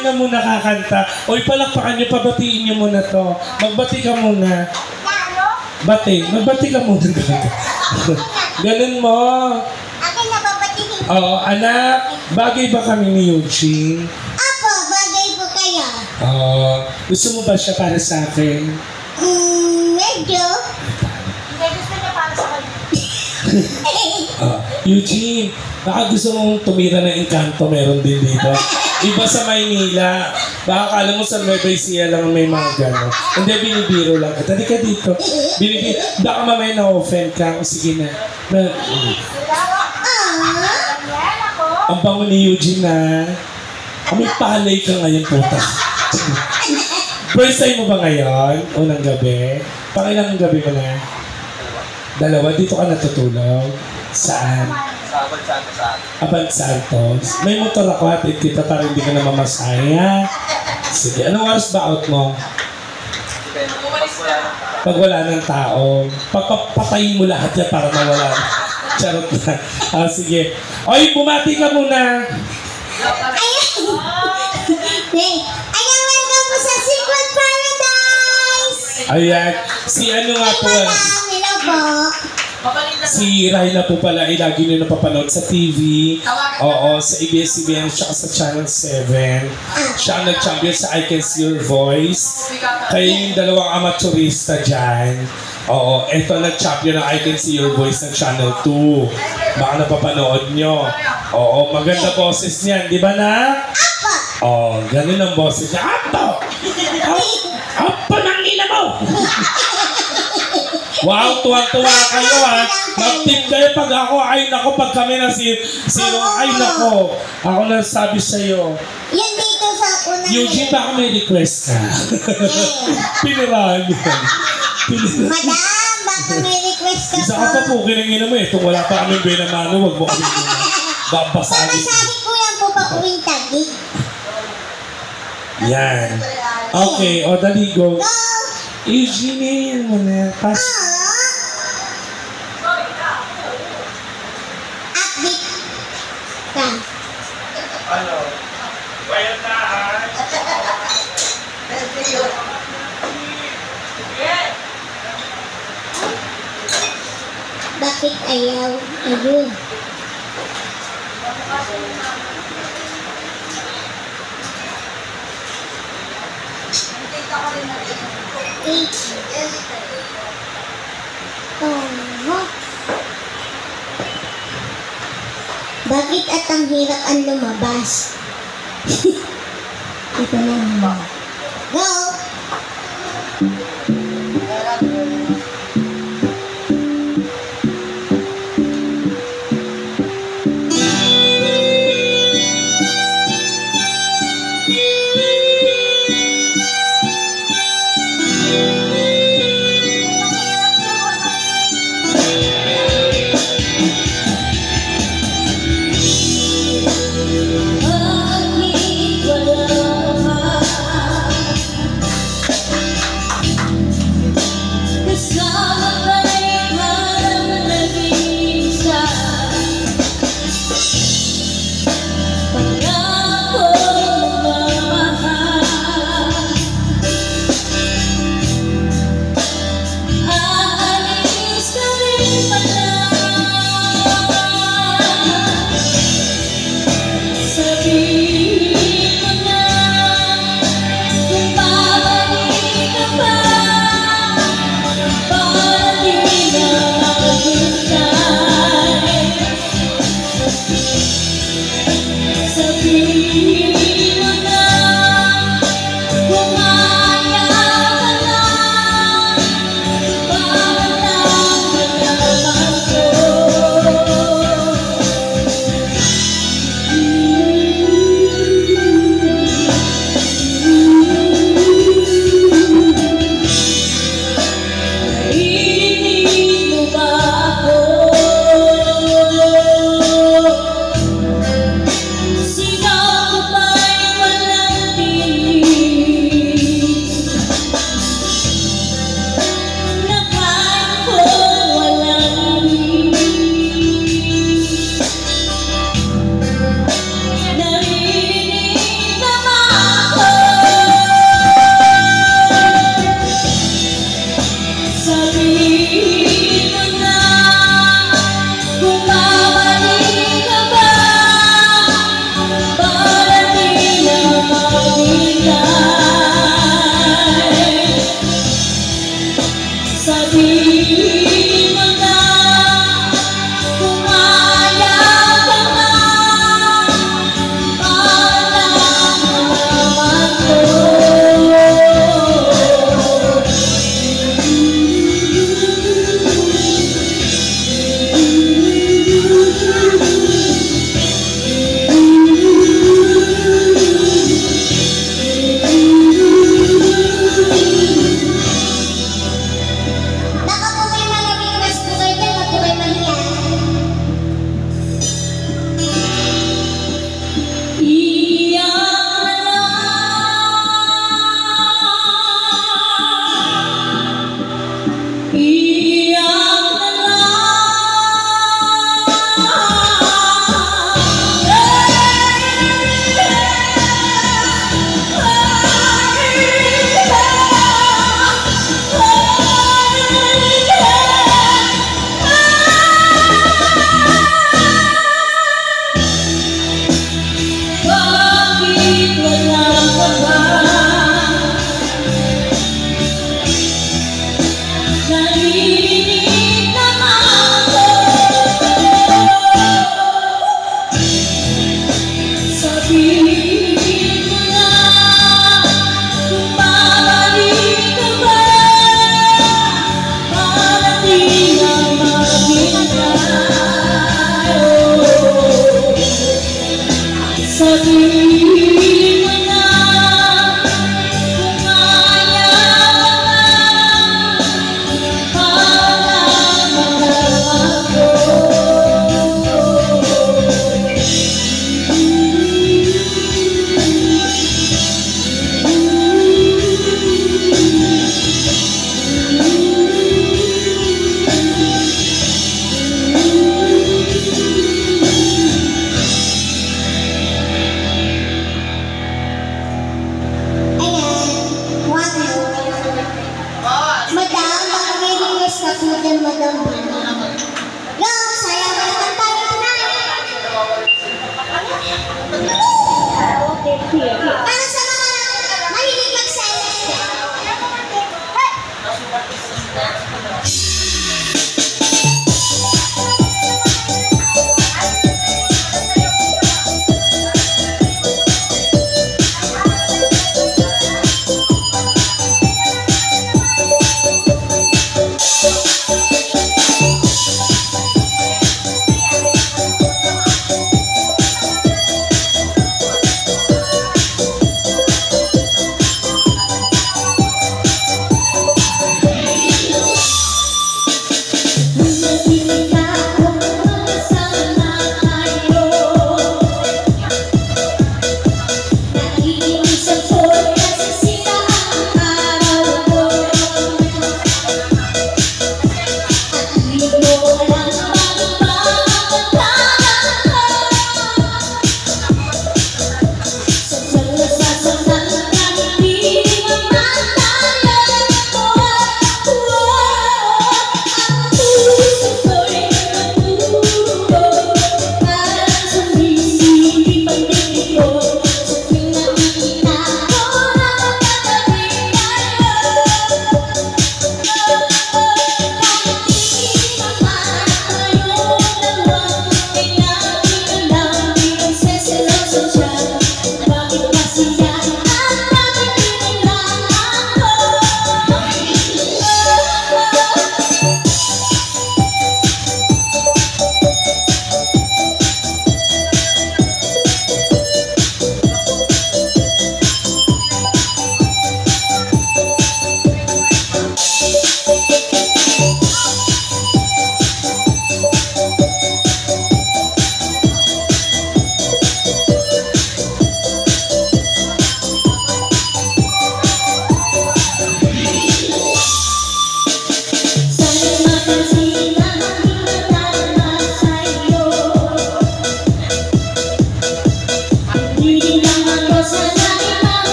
lang na muna kakanta. Oy, palakpakan niyo, pabatiin niyo muna to. Magbati ka muna. Bati. Magbati ka muna. Ganun mo. Akin na babatiin. Oo, anak. Bagay ba kami ni Eugene? Ako, bagay po kayo. Gusto mo ba siya para sa akin? Medyo. Hindi, gusto niya para sa kanya. Eugene, baka gusto mong tumira ng engkanto, meron din dito. Iba sa Maynila. Baka kala mo sa Nueva Ecija lang may mga gano'n. Hindi, binibiro lang. Tali ka dito. Binibiro. Baka mamaya na-offend ka. Sige na. Ganyan ako. Ang bango ni Eugene na. May palay ka ngayon, puta. First time mo ba ngayon? Unang gabi? Pangilang gabi mo na? Dalawa, dito ka natutulog? Saan? Sa Abad Santos sa Abad Santos. May motor ako, hatid kita para hindi ka na mamasaya. Sige, anong oras ba out mo? Pag wala ng tao. Patayin mo lahat yan para mawala. Charot na. Sige. Oy, bumati ka muna. Ayan, welcome po sa Secret Paradise! Ayan. Si ano nga po. Hello po. Si Raila po pala ay lagi nyo napapanood sa TV. Oo, sa ABS-CBN tsaka sa Channel 7. Siya ang nag-champion sa I Can See Your Voice. Kayo yung dalawang amateurista dyan. Oo, eto nag-champion ng I Can See Your Voice ng Channel 2. Baka napapanood nyo. Oo, maganda boses niyan. Di ba na? Oo, ganun ang boses niya. Apo! Apo ng ina mo! Wow, tuwang-tuwa kayo ha. Mag-tip kayo pag ako, ay nako, pag kami na sino, ay nako. Ako na sabi sa'yo. Yan dito sa unang Eugene, baka may request ka. Pinirahan yun. Madam, baka may request ka Isa po. ka pa po, kinangina mo eh. Kung wala pa kami benamano, wag mo kami babasagin. Pamasahe ko yan po pa uwing tagig. Yan. Okay, o dali, go. Go! Eugene, yun mo na. Pass. Upbeat ka. Ano? Bayatahan. Bakit ayaw? Ayun. Bakit at ang hirap ang lumabas? Ito na naman. Go!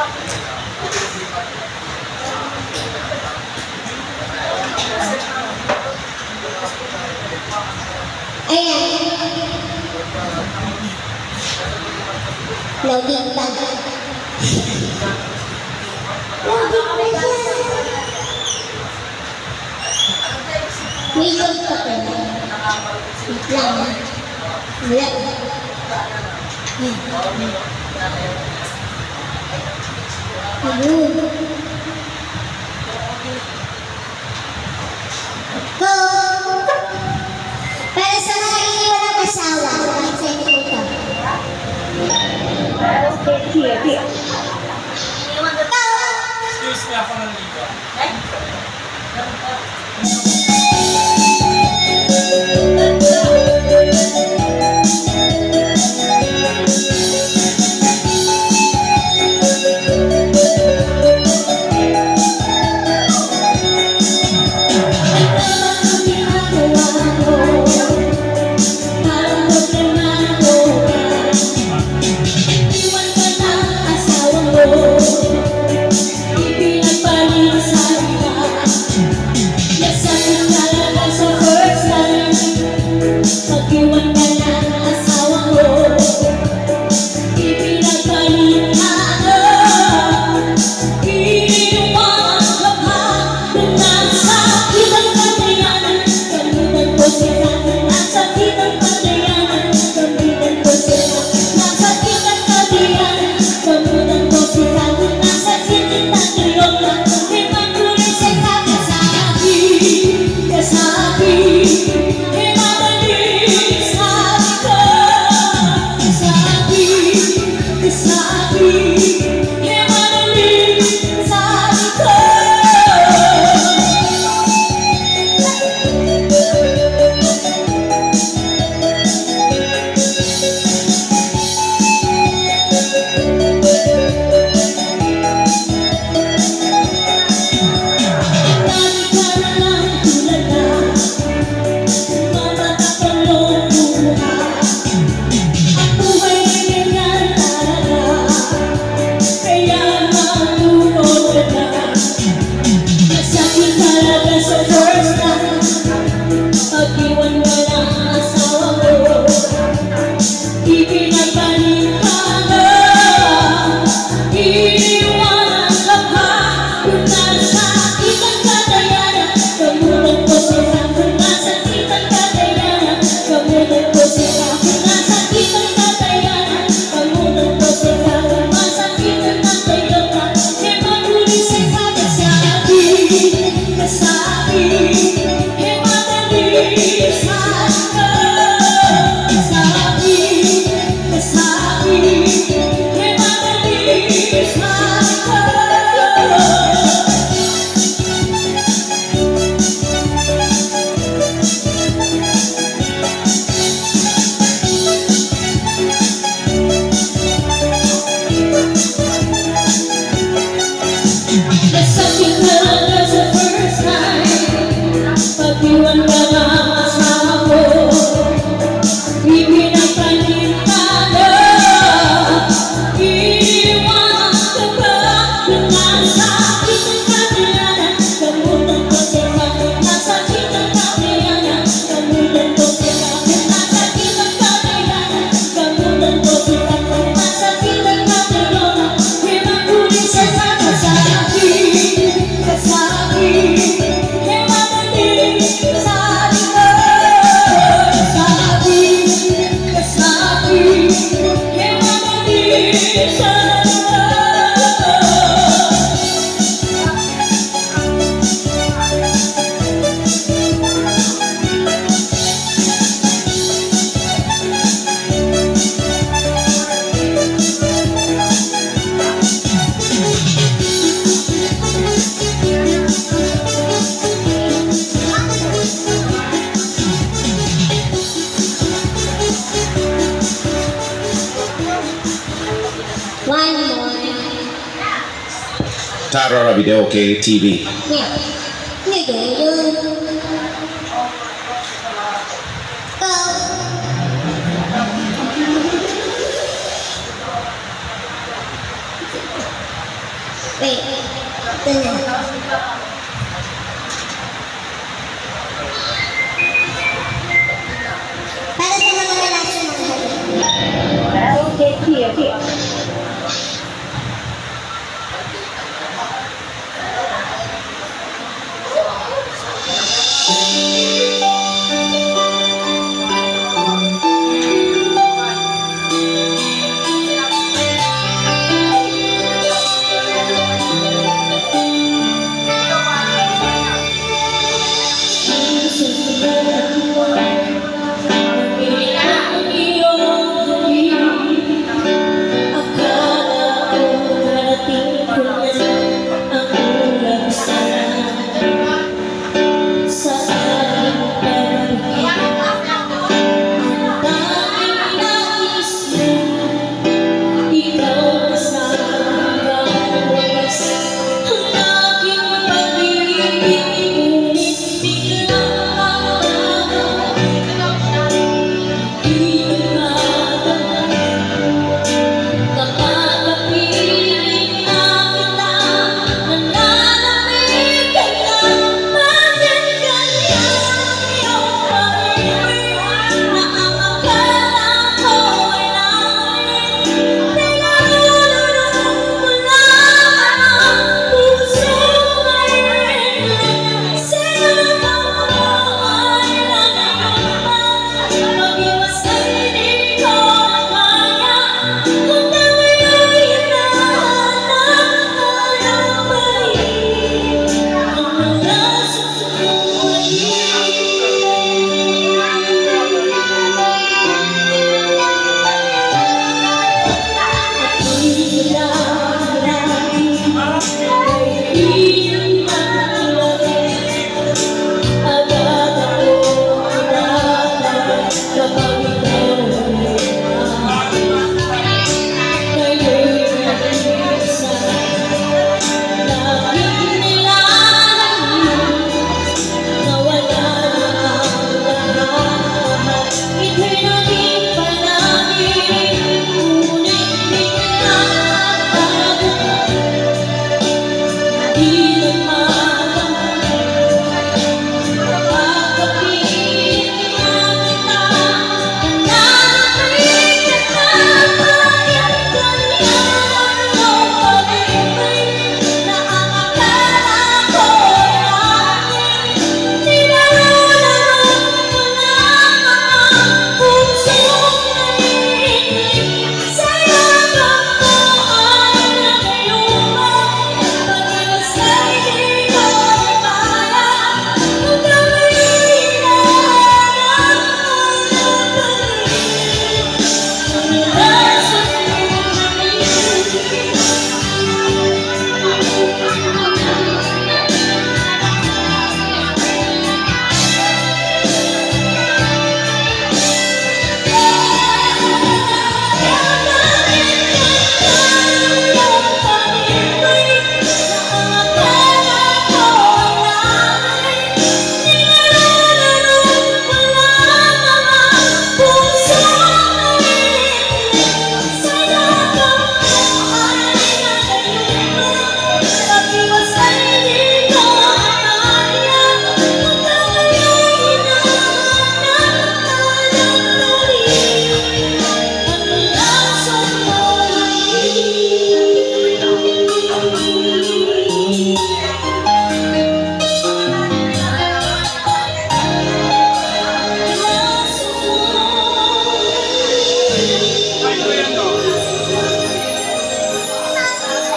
Ayan. Loading pa. Loading pa siya. May load pa pa. Wait lang. Wala. Ayun. Go! Para sa mga iniwalang asawa, para sa inyo ito. Excuse me, ako ng liga. Tara Video okay TV. Yeah. Yun. Go. Wait. Ito na. Para sa mga wala sa mga halik. Okay, here.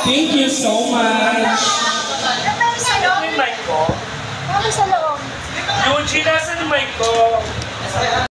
Thank you so much. Yung mic ko? Yung sa loob. Eugene, nasan yung mic ko?